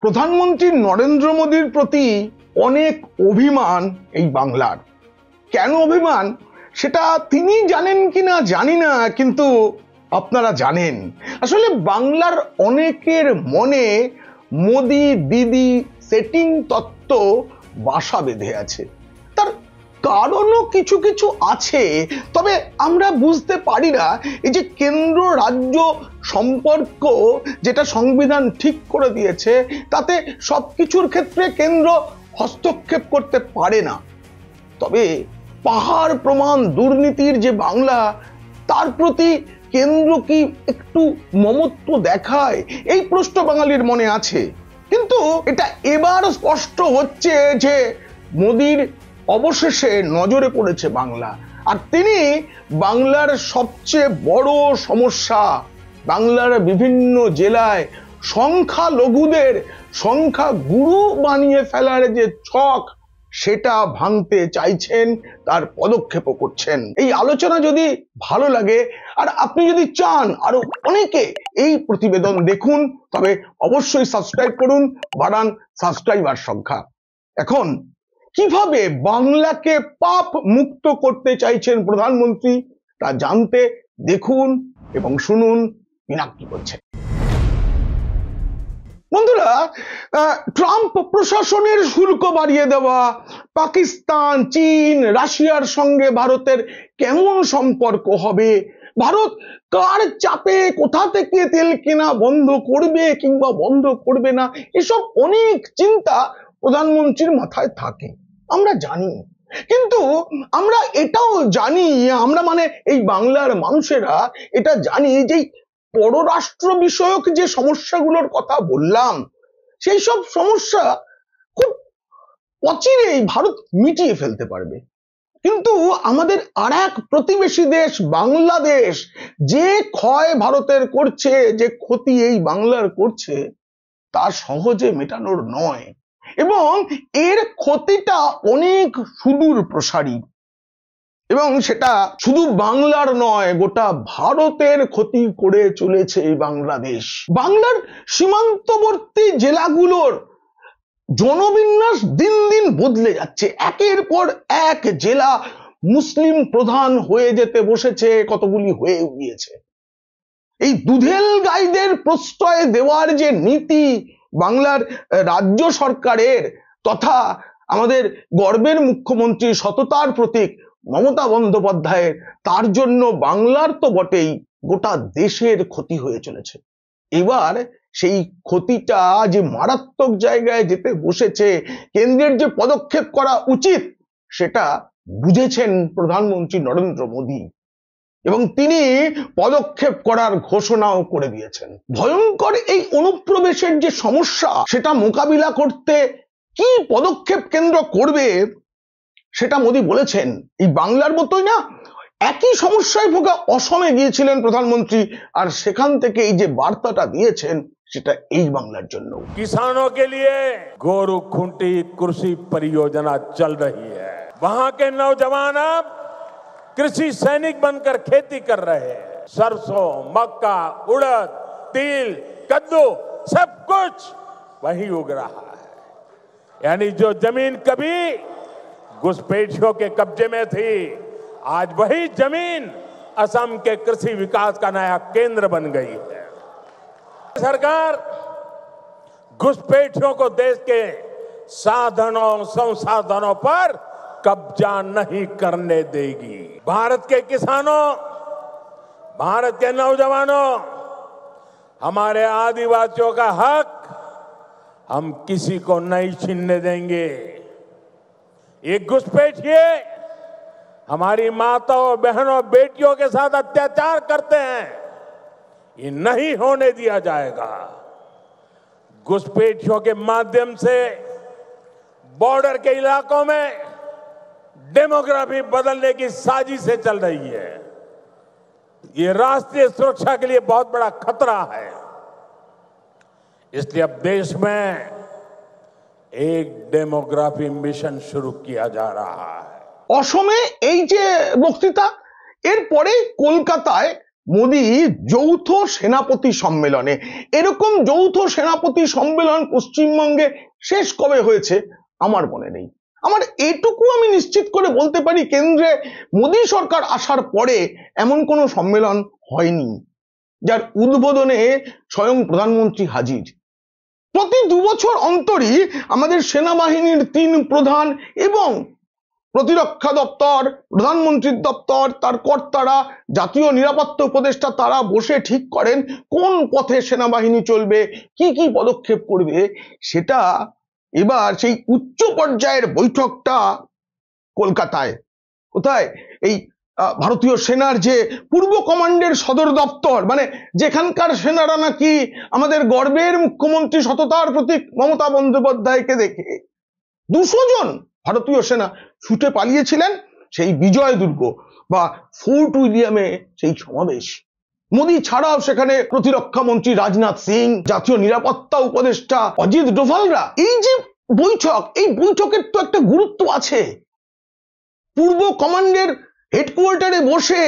প্রধানমন্ত্রী নরেন্দ্র মোদীর প্রতি অনেক অভিমান এই বাংলার। কেন অভিমান সেটা তিনি জানেন কিনা জানি না, কিন্তু আপনারা জানেন। আসলে বাংলার অনেকের মনে মোদি দিদি সেটিং তত্ত্ব বাসা বেঁধে আছে। তার কারণও কিছু কিছু আছে, তবে আমরা বুঝতে পারি না এই যে কেন্দ্র রাজ্য সম্পর্ক যেটা সংবিধান ঠিক করে দিয়েছে, তাতে সবকিছুর ক্ষেত্রে কেন্দ্র হস্তক্ষেপ করতে পারে না। তবে পাহাড় প্রমাণ দুর্নীতির যে বাংলা, তার প্রতি কেন্দ্র কি একটু মমত্ব দেখায়, এই প্রশ্ন বাঙালির মনে আছে। কিন্তু এটা এবার স্পষ্ট হচ্ছে যে মোদির অবশেষে নজরে পড়েছে বাংলা, আর তিনি বাংলার সবচেয়ে বড় সমস্যা, বাংলার বিভিন্ন জেলায় সংখ্যালঘুদের সংখ্যাগুরু বানিয়ে ফেলার যে ছক, সেটা ভাঙতে চাইছেন, তার পদক্ষেপও করছেন। এই আলোচনা যদি ভালো লাগে আর আপনি যদি চান আরো অনেকে এই প্রতিবেদন দেখুন, তবে অবশ্যই সাবস্ক্রাইব করুন, বাড়ান সাবস্ক্রাইবার সংখ্যা। এখন কিভাবে বাংলাকে পাপ মুক্ত করতে চাইছেন প্রধানমন্ত্রী, তা জানতে দেখুন এবং শুনুন মীনাক্ষী করছেন। বন্ধুরা, ট্রাম্প প্রশাসনের শুল্ক বাড়িয়ে দেওয়া, পাকিস্তান, চীন, রাশিয়ার সঙ্গে ভারতের কেমন সম্পর্ক হবে, ভারত কার চাপে কোথা থেকে তেল কেনা বন্ধ করবে কিংবা বন্ধ করবে না, এসব অনেক চিন্তা প্রধানমন্ত্রীর মাথায় থাকে, আমরা জানি। কিন্তু আমরা এটাও জানি, আমরা মানে এই বাংলার মানুষেরা এটা জানি যে পররাষ্ট্র বিষয়ক যে সমস্যাগুলোর কথা বললাম, সেই সব সমস্যা খুব অচিরেই ভারত মিটিয়ে ফেলতে পারবে। কিন্তু আমাদের আরেক প্রতিবেশী দেশ বাংলাদেশ যে ক্ষয় ভারতের করছে, যে ক্ষতি এই বাংলার করছে, তা সহজে মেটানোর নয়, এবং এর ক্ষতিটা অনেক সুদূর প্রসারী, এবং সেটা শুধু বাংলার নয়, গোটা ভারতের ক্ষতি করে চলেছে এই বাংলাদেশ। বাংলার সীমান্তবর্তী জেলাগুলোর জনবিন্যাস দিন দিন বদলে যাচ্ছে, একের পর এক জেলা মুসলিম প্রধান হয়ে যেতে বসেছে, কতগুলি হয়ে গিয়েছে। এই দুধেল গাইদের প্রশ্রয় দেওয়ার যে নীতি বাংলার রাজ্য সরকারের, তথা আমাদের গর্বের মুখ্যমন্ত্রী, সততার প্রতীক মমতা বন্দ্যোপাধ্যায়ের, তার জন্য বাংলার তো বটেই, গোটা দেশের ক্ষতি হয়ে চলেছে। এবার সেই ক্ষতিটা যে মারাত্মক জায়গায় যেতে বসেছে, কেন্দ্রের যে পদক্ষেপ করা উচিত সেটা বুঝেছেন প্রধানমন্ত্রী নরেন্দ্র মোদী, এবং তিনি পদক্ষেপ করার ঘোষণাও করে দিয়েছেন। ভয়ঙ্কর এই অনুপ্রবেশের যে সমস্যা, সেটা মোকাবিলা করতে কি পদক্ষেপ কেন্দ্র করবে সেটা মোদী বলেছেন। এই বাংলার মতোই না, একই সমস্যায় ভোগা অসমে গিয়েছিলেন প্রধানমন্ত্রী, আর সেখান থেকে এই যে বার্তাটা দিয়েছেন, সেটা এই বাংলার জন্য। किसानों के लिए गोरुखुंटी कृषि परियोजना चल रही है। वहां के नौजवान अब कृषि सैनिक बनकर खेती कर रहे हैं। सरसों, मक्का, उड़द, तिल, कद्दू, सब कुछ वही उग रहा है। यानी जो जमीन कभी घुसपैठियों के कब्जे में थी, आज वही जमीन असम के कृषि विकास का नया केंद्र बन गई है। सरकार घुसपैठियों को देश के साधनों संसाधनों पर कब्जा नहीं करने देगी। भारत के किसानों, भारत के नौजवानों, हमारे आदिवासियों का हक हम किसी को नहीं छीनने देंगे। ये घुसपैठिए हमारी माताओं, बहनों, बेटियों के साथ अत्याचार करते हैं, ये नहीं होने दिया जाएगा। घुसपैठियों के माध्यम से बॉर्डर के इलाकों में डेमोग्राफी बदलने की साजिशें चल रही है। ये राष्ट्रीय सुरक्षा के लिए बहुत बड़ा खतरा है। इसलिए अब देश में एक डेमोग्राफी मिशन शुरू किया जा रहा है। অসমে এই যে বক্তৃতা, এরপরে কলকাতায় মোদি যৌথ সেনাপতি সম্মেলনে। এরকম যৌথ সেনাপতি সম্মেলন পশ্চিমবঙ্গে শেষ কবে হয়েছে আমার মনে নেই। আমার এটুকু আমি নিশ্চিত করে বলতে পারি, কেন্দ্রে মোদি সরকার আসার পরে এমন কোনো সম্মেলন হয়নি যার উদ্বোধনে স্বয়ং প্রধানমন্ত্রী হাজির। প্রতি 2 বছর অন্তরই আমাদের সেনাবাহিনীর 3 প্রধান এবং প্রতিরক্ষা দপ্তর, প্রধানমন্ত্রীর দপ্তর, তার কর্তারা, জাতীয় নিরাপত্তা উপদেষ্টা, তারা বসে ঠিক করেন কোন পথে সেনাবাহিনী চলবে, কি কি পদক্ষেপ করবে। সেটা এবার সেই উচ্চ পর্যায়ের বৈঠকটা কলকাতায়। কোথায়? এই ভারতীয় সেনার যে পূর্ব কমান্ডের সদর দপ্তর, মানে যেখানকার সেনারা নাকি আমাদের গর্বের মুখ্যমন্ত্রী সততার প্রতীক মমতা বন্দ্যোপাধ্যায়কে দেখে 200 জন ভারতীয় সেনা ছুটে পালিয়েছিলেন সেই বিজয় দুর্গ বা ফোর্ট উইলিয়ামে সেই সমাবেশ। মোদি ছাড়াও সেখানে প্রতিরক্ষা মন্ত্রী রাজনাথ সিং, জাতীয় নিরাপত্তা উপদেষ্টা অজিত ডোভালরা। এই যে বৈঠক, এই বৈঠকের তো একটা গুরুত্ব আছে। পূর্ব কমান্ডের হেডকোয়ার্টারে বসে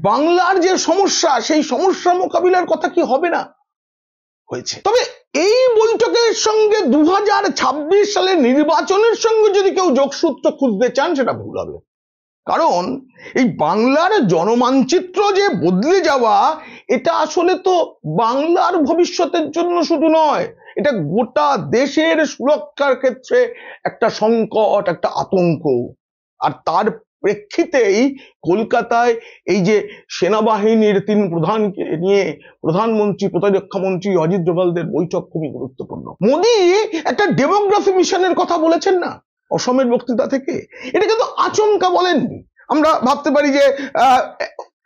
বাংলার যে সমস্যা, সেই সমস্যা মোকাবিলার কথা কি হবে না? হয়েছে। তবে এই বৈঠকের সঙ্গে 2026 সালের নির্বাচনের সঙ্গে যদি কেউ যোগসূত্র খুঁজতে চান, সেটা ভুল হবে। কারণ এই বাংলার জনমানচিত্র যে বদলে যাওয়া, এটা আসলে তো বাংলার ভবিষ্যতের জন্য শুধু নয়, এটা গোটা দেশের সুরক্ষার ক্ষেত্রে একটা সংকট, একটা আতঙ্ক। আর তার প্রেক্ষিতেই কলকাতায় এই যে সেনাবাহিনীর 3 প্রধানকে নিয়ে প্রধানমন্ত্রী, প্রতিরক্ষা মন্ত্রী অজিত ডোভালদের বৈঠক খুবই গুরুত্বপূর্ণ। মোদি একটা ডেমোগ্রাফি মিশনের কথা বলেছেন না অসমের বক্তৃতা থেকে, এটা কিন্তু আচমকা বলেননি। আমরা ভাবতে পারি যে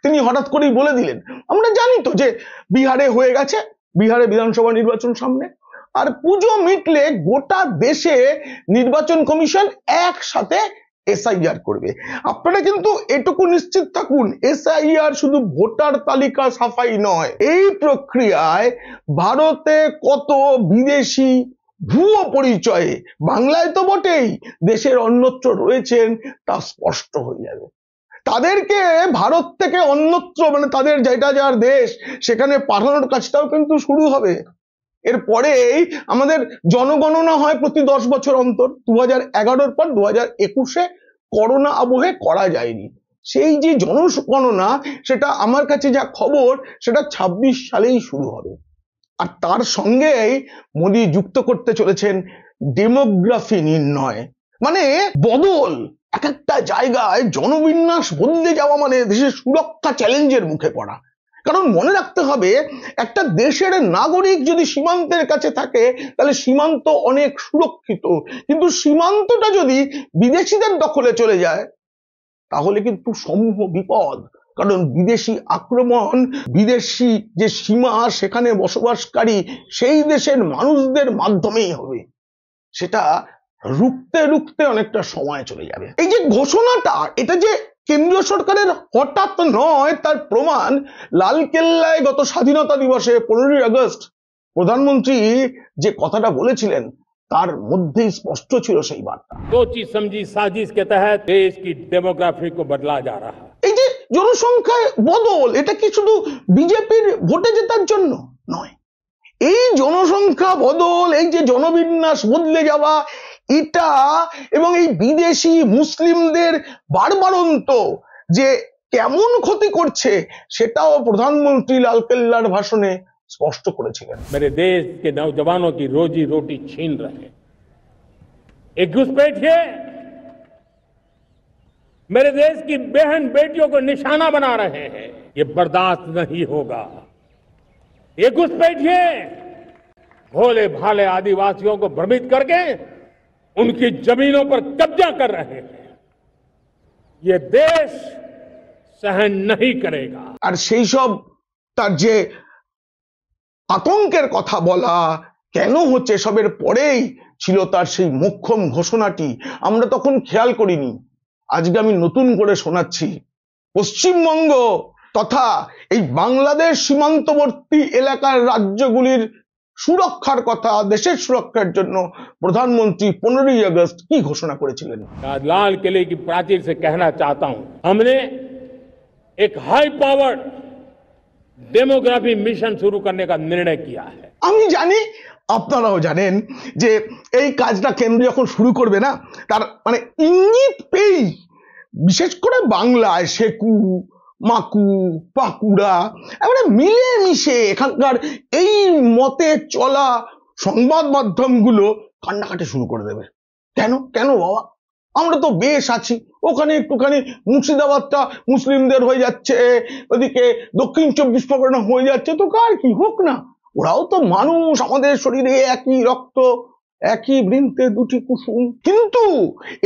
তিনি হঠাৎ করেই বলে দিলেন। আমরা জানি তো যে বিহারে হয়ে গেছে, বিহারে বিধানসভা নির্বাচন সামনে, আর পুজো মিটলে গোটা দেশে নির্বাচন কমিশন একসাথে এসআইআর করবে। আপনারা কিন্তু এটুকু নিশ্চিত থাকুন, এসআইআর শুধু ভোটার তালিকা সাফাই নয়, এই প্রক্রিয়ায় ভারতে কত বিদেশি ভুয়ো পরিচয়ে, বাংলায় তো বটেই, দেশের অন্যত্র রয়েছেন তা স্পষ্ট হয়ে যাবে। তাদেরকে ভারত থেকে অন্যত্র, মানে তাদের যেটা যার দেশ, সেখানে পাঠানোর কাজটাও কিন্তু শুরু হবে। এরপরেই আমাদের জনগণনা হয় প্রতি 10 বছর অন্তর। 2011 পর 2021 করোনা আবহে করা যায়নি। সেই যে জনগণনা, সেটা আমার কাছে যা খবর, সেটা 26 সালেই শুরু হবে। আর তার সঙ্গেই মোদি যুক্ত করতে চলেছেন ডেমোগ্রাফি নির্ণয়, মানে বদল। এক একটা জায়গায় জনবিন্যাস বদলে যাওয়া মানে দেশের সুরক্ষা চ্যালেঞ্জের মুখে পড়া। কারণ মনে রাখতে হবে, একটা দেশের নাগরিক যদি সীমান্তের কাছে থাকে, তাহলে সীমান্ত অনেক সুরক্ষিত। কিন্তু সীমান্তটা যদি বিদেশিদের দখলে চলে যায়, তাহলে কিন্তু সমূহ বিপদ। কারণ বিদেশি আক্রমণ, বিদেশি যে সীমা, সেখানে বসবাসকারী সেই দেশের মানুষদের মাধ্যমেই হবে। সেটা রুখতে রুখতে অনেকটা সময় চলে যাবে। এই যে ঘোষণাটা, এটা যে কেন্দ্রীয় সরকারের হঠাৎ নয়, তার প্রমাণ লালকেল্লায় গত স্বাধীনতা দিবসে 15 আগস্ট প্রধানমন্ত্রী যে কথাটা বলেছিলেন, তার মধ্যেই স্পষ্ট ছিল সেই বার্তা। सोची समझी साजिश के तहत देश की डेमोग्राफी को बदला जा रहा है। এই যে জনসংখ্যায় বদল, এটা কি শুধু বিজেপির ভোটে জেতার জন্য নয়। এই জনসংখ্যা বদল, এই যে জনবিন্যাস বদলে যাওয়া, এটা এবং এই বিদেশি মুসলিমদের বাড়বাড়ন্ত যে কেমন ক্ষতি করছে, সেটাও প্রধানমন্ত্রী লালকেল্লার ভাষণে স্পষ্ট করেছিলেন। मेरे देश के नौजवानों की रोजी रोटी छीन रहे, एक घुसपैठिए मेरे देश की बहन बेटियों को निशाना बना रहे हैं। ये बर्दाश्त नहीं होगा। ये घुसपैठिए भोले भाले आदिवासियों को भ्रमित करके उनकी जमीनों पर कब्जा कर रहे हैं। ये देश सहन नहीं करेगा। আর সেই সব তার যে আতঙ্কের কথা বলা কেন হচ্ছে, সবের পরেই ছিল তার সেই মোক্ষম ঘোষণাটি। আমরা তখন খেয়াল করিনি, আজকে আমি নতুন করে শোনাচ্ছি। পশ্চিমবঙ্গ তথা এই বাংলাদেশ সীমান্তবর্তী এলাকার রাজ্যগুলির সুরক্ষার কথা, দেশের সুরক্ষার জন্য প্রধানমন্ত্রী 15 আগস্ট কি ঘোষণা করেছিলেন। लाल किले की प्राचीर से कहना चाहता हूं, हमने एक हाई पावर्ड डेमोग्राफी मिशन शुरू करने का निर्णय किया है। আমি জানি আপনারাও জানেন যে এই কাজটা কেন্দ্র যখন শুরু করবে না, তার মানে ইঙ্গিত পেয়েই বিশেষ করে বাংলায় সেকু, মাকু, পাকুড়া এবারে মিলেমিশে এখানকার এই মতে চলা সংবাদ মাধ্যমগুলো কান্নাকাটি শুরু করে দেবে। কেন কেন বাবা, আমরা তো বেশ আছি, ওখানে একটুখানি মুর্শিদাবাদটা মুসলিমদের হয়ে যাচ্ছে, ওদিকে দক্ষিণ 24 পরগনা হয়ে যাচ্ছে, তো কার কি হোক না, ওরাও তো মানুষ, আমাদের শরীরে একই রক্ত, একই বৃন্তে দুটি কুসুম। কিন্তু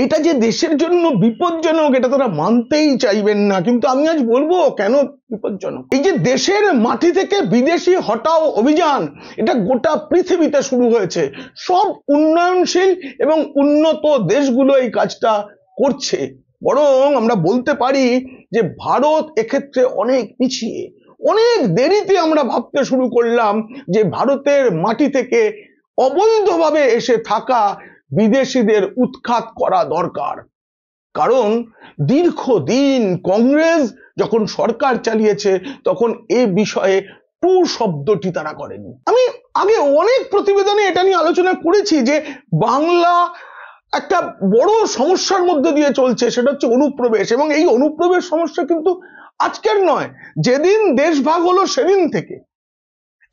এটা যে দেশের জন্য বিপজ্জনক এটা তারা মানতেই চাইবেন না। কিন্তু আমি আজ বলবো কেন বিপজ্জনক। এই যে দেশের মাটি থেকে বিদেশি হটাও অভিযান, এটা গোটা পৃথিবীতে শুরু হয়েছে। সব উন্নয়নশীল এবং উন্নত দেশগুলো এই কাজটা করছে। বরং আমরা বলতে পারি যে ভারত এক্ষেত্রে অনেক পিছিয়ে। অনেক দেরিতে আমরা ভাবতে শুরু করলাম যে ভারতের মাটি থেকে অবৈধভাবে এসে থাকা বিদেশিদের উৎখাত করা দরকার। কারণ দীর্ঘদিন কংগ্রেস যখন সরকার চালিয়েছে তখন এ বিষয়ে টু শব্দটি তারা করেনি। আমি আগে অনেক প্রতিবেদনে এটা নিয়ে আলোচনা করেছি যে বাংলা একটা বড় সমস্যার মধ্যে দিয়ে চলছে, সেটা হচ্ছে অনুপ্রবেশ। এবং এই অনুপ্রবেশ সমস্যা কিন্তু আজকের নয়, যেদিন দেশ ভাগ হলো সেদিন থেকে।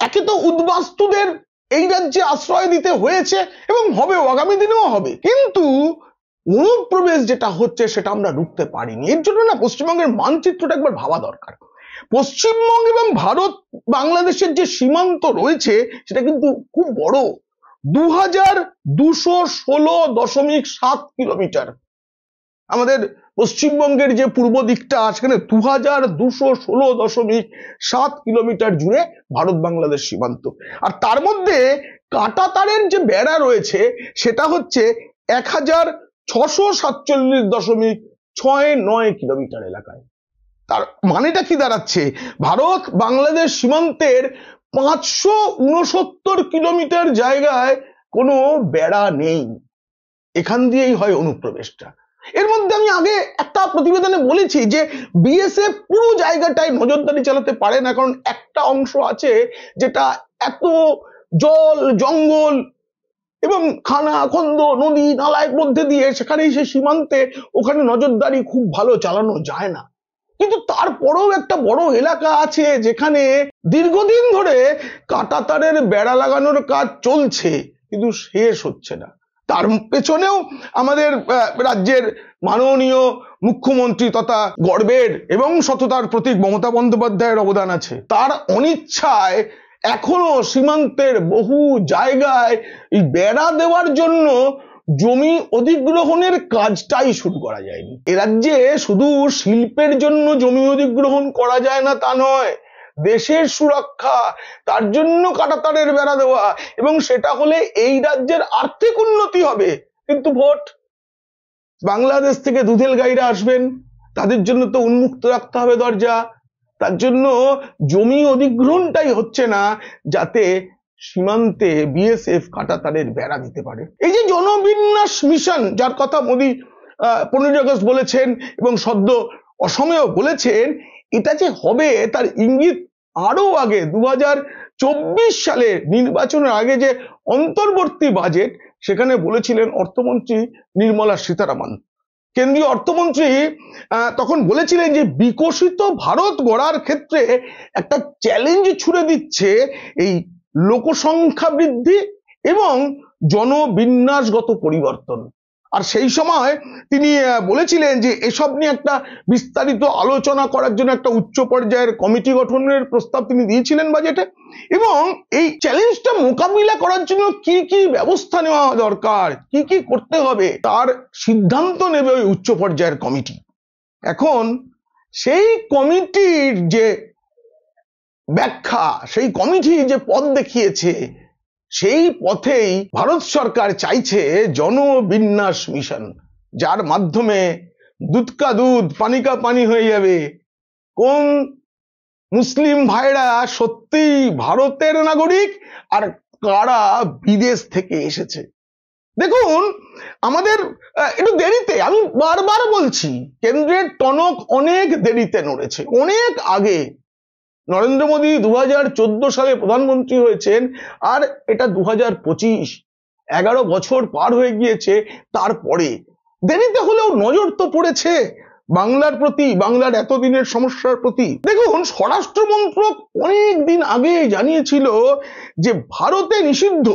একে তো উদ্বাস্তুদের এই রাজ্যে আশ্রয় দিতে হয়েছে এবং হবেও, আগামী দিনেও হবে। কিন্তু অনুপ্রবেশ যেটা হচ্ছে সেটা আমরা রুখতে পারিনি। এর জন্য না পশ্চিমবঙ্গের মানচিত্রটা একবার ভাবা দরকার। পশ্চিমবঙ্গ এবং ভারত বাংলাদেশের যে সীমান্ত রয়েছে সেটা কিন্তু খুব বড়, 2216.7 কিলোমিটার। আমাদের পশ্চিমবঙ্গের যে পূর্ব দিকটা সেখানে 2216.7 কিলোমিটার জুড়ে ভারত বাংলাদেশ সীমান্ত। আর তার মধ্যে কাঁটাতারের যে বেড়া রয়েছে সেটা হচ্ছে 1647.69 কিলোমিটার এলাকায়। তার মানেটা কি দাঁড়াচ্ছে, ভারত বাংলাদেশ সীমান্তের 569 কিলোমিটার জায়গায় কোনো বেড়া নেই। এখান দিয়েই হয় অনুপ্রবেশটা। এর মধ্যে আমি আগে একটা প্রতিবেদনে বলেছি যে বিএসএফ পুরো জায়গাটায় নজরদারি চালাতে পারে না, কারণ একটা অংশ আছে যেটা এত জল জঙ্গল এবং খানা খন্দ নদী নালার মধ্যে দিয়ে, সেখানেই সে সীমান্তে, ওখানে নজরদারি খুব ভালো চালানো যায় না। কিন্তু তারপরেও একটা বড় এলাকা আছে যেখানে দীর্ঘদিন ধরে কাঁটাতারের বেড়া লাগানোর কাজ চলছে কিন্তু শেষ হচ্ছে না। তার পেছনেও আমাদের রাজ্যের মাননীয় মুখ্যমন্ত্রী তথা গর্বের এবং সততার প্রতীক মমতা বন্দ্যোপাধ্যায়ের অবদান আছে। তার অনিচ্ছায় এখনো সীমান্তের বহু জায়গায় এই বেড়া দেওয়ার জন্য জমি অধিগ্রহণের কাজটাই শুরু করা যায়নি। এ রাজ্যে শুধু শিল্পের জন্য জমি অধিগ্রহণ করা যায় না তা নয়, দেশের সুরক্ষা, তার জন্য কাঁটাতারের বেড়া দেওয়া, এবং সেটা হলে এই রাজ্যের আর্থিক উন্নতি হবে। কিন্তু ভোট, বাংলাদেশ থেকে দুধেল গাইরা আসবেন, তাদের জন্য তো উন্মুক্ত রাখতে হবে দরজা। তার জন্য জমি অধিগ্রহণটাই হচ্ছে না যাতে সীমান্তে বিএসএফ কাঁটাতারের বেড়া দিতে পারে। এই যে জনবিন্যাস মিশন যার কথা মোদী 15 আগস্ট বলেছেন এবং সদ্য অসমেও বলেছেন, এটা যে হবে তার ইঙ্গিত আরো আগে 2024 সালে নির্বাচনের আগে যে অন্তর্বর্তী বাজেট, সেখানে বলেছিলেন অর্থমন্ত্রী নির্মলা সীতারামন। কেন্দ্রীয় অর্থমন্ত্রী তখন বলেছিলেন যে বিকশিত ভারত গড়ার ক্ষেত্রে একটা চ্যালেঞ্জ ছুড়ে দিচ্ছে এই লোকসংখ্যা বৃদ্ধি এবং জনবিন্যাসগত পরিবর্তন। আর সেই সময় তিনি বলেছিলেন যে এসব নিয়ে একটা বিস্তারিত আলোচনা করার জন্য একটা উচ্চ পর্যায়ের কমিটি গঠনের প্রস্তাব তিনি দিয়েছিলেন বাজেটে। এবং এই চ্যালেঞ্জটা মোকাবিলা করার জন্য কি কি ব্যবস্থা নেওয়া দরকার, কি কি করতে হবে, তার সিদ্ধান্ত নেবে ওই উচ্চ পর্যায়ের কমিটি। এখন সেই কমিটির যে ব্যাখ্যা, সেই কমিটি যে পথ দেখিয়েছে, সেই পথেই ভারত সরকার চাইছে জনবিন্যাস মিশন, যার মাধ্যমে দুধ কা দুধ পানি কা পানি হয়ে যাবে। কোন মুসলিম ভাইরা সত্যি ভারতের নাগরিক আর কারা বিদেশ থেকে এসেছে। দেখুন, আমাদের একটু দেরিতে, আমি বারবার বলছি, কেন্দ্রের টনক অনেক দেরিতে নড়েছে, অনেক আগে নরেন্দ্র মোদী 2014 সালে প্রধানমন্ত্রী হয়েছেন, আর এটা 2025, 11 বছর পার হয়ে গিয়েছে। তারপরে দেরিতে হলেও নজর তো পড়েছে বাংলার প্রতি, বাংলার এতদিনের সমস্যার প্রতি। দেখুন, স্বরাষ্ট্র মন্ত্রক অনেক দিন আগে জানিয়েছিল যে ভারতে নিষিদ্ধ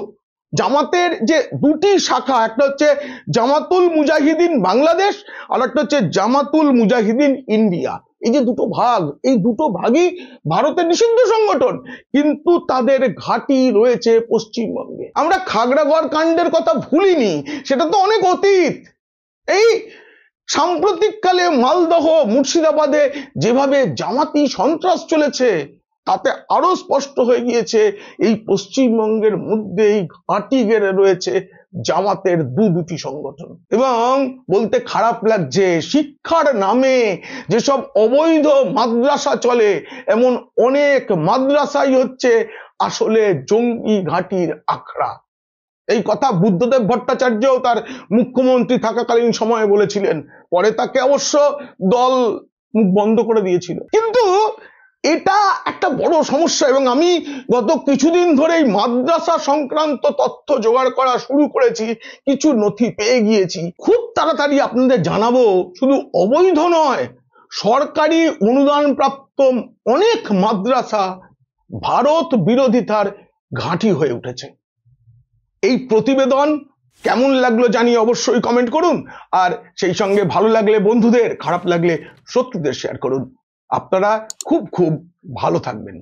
জামাতের যে দুটি শাখা, একটা হচ্ছে জামাতুল মুজাহিদিন বাংলাদেশ, আর একটা হচ্ছে জামাতুল মুজাহিদিন ইন্ডিয়া। এই যে দুটো ভাগ, এই দুটো ভাগই ভারতের নিষিদ্ধ সংগঠন, কিন্তু তাদের ঘাঁটি রয়েছে পশ্চিমবঙ্গে। আমরা খাগড়াগড় কাণ্ডের কথা ভুলিনি, সেটা তো অনেক অতীত। এই সাম্প্রতিককালে মালদহ, মুর্শিদাবাদে যেভাবে জামাতি সন্ত্রাস চলেছে, তাতে আরো স্পষ্ট হয়ে গিয়েছে এই পশ্চিমবঙ্গের মধ্যেই ঘাঁটি গেড়ে রয়েছে জামাতের দুটি সংগঠন। এবং বলতে খারাপ লাগছে, শিক্ষার নামে যেসব অবৈধ মাদ্রাসা চলে, এমন অনেক মাদ্রাসাই হচ্ছে আসলে জঙ্গি ঘাঁটির আখড়া। এই কথা বুদ্ধদেব ভট্টাচার্যও তার মুখ্যমন্ত্রী থাকাকালীন সময়ে বলেছিলেন। পরে তাকে অবশ্য দল মুখ বন্ধ করে দিয়েছিল। কিন্তু এটা একটা বড় সমস্যা, এবং আমি গত কিছুদিন ধরেই মাদ্রাসা সংক্রান্ত তথ্য জোগাড় করা শুরু করেছি, কিছু নথি পেয়ে গিয়েছি, খুব তাড়াতাড়ি আপনাদের জানাবো। শুধু অবৈধ নয়, সরকারি অনুদান প্রাপ্ত অনেক মাদ্রাসা ভারত বিরোধিতার ঘাঁটি হয়ে উঠেছে। এই প্রতিবেদন কেমন লাগলো জানিয়ে অবশ্যই কমেন্ট করুন, আর সেই সঙ্গে ভালো লাগলে বন্ধুদের, খারাপ লাগলে শত্রুদের শেয়ার করুন। আপনারা খুব খুব ভালো থাকবেন।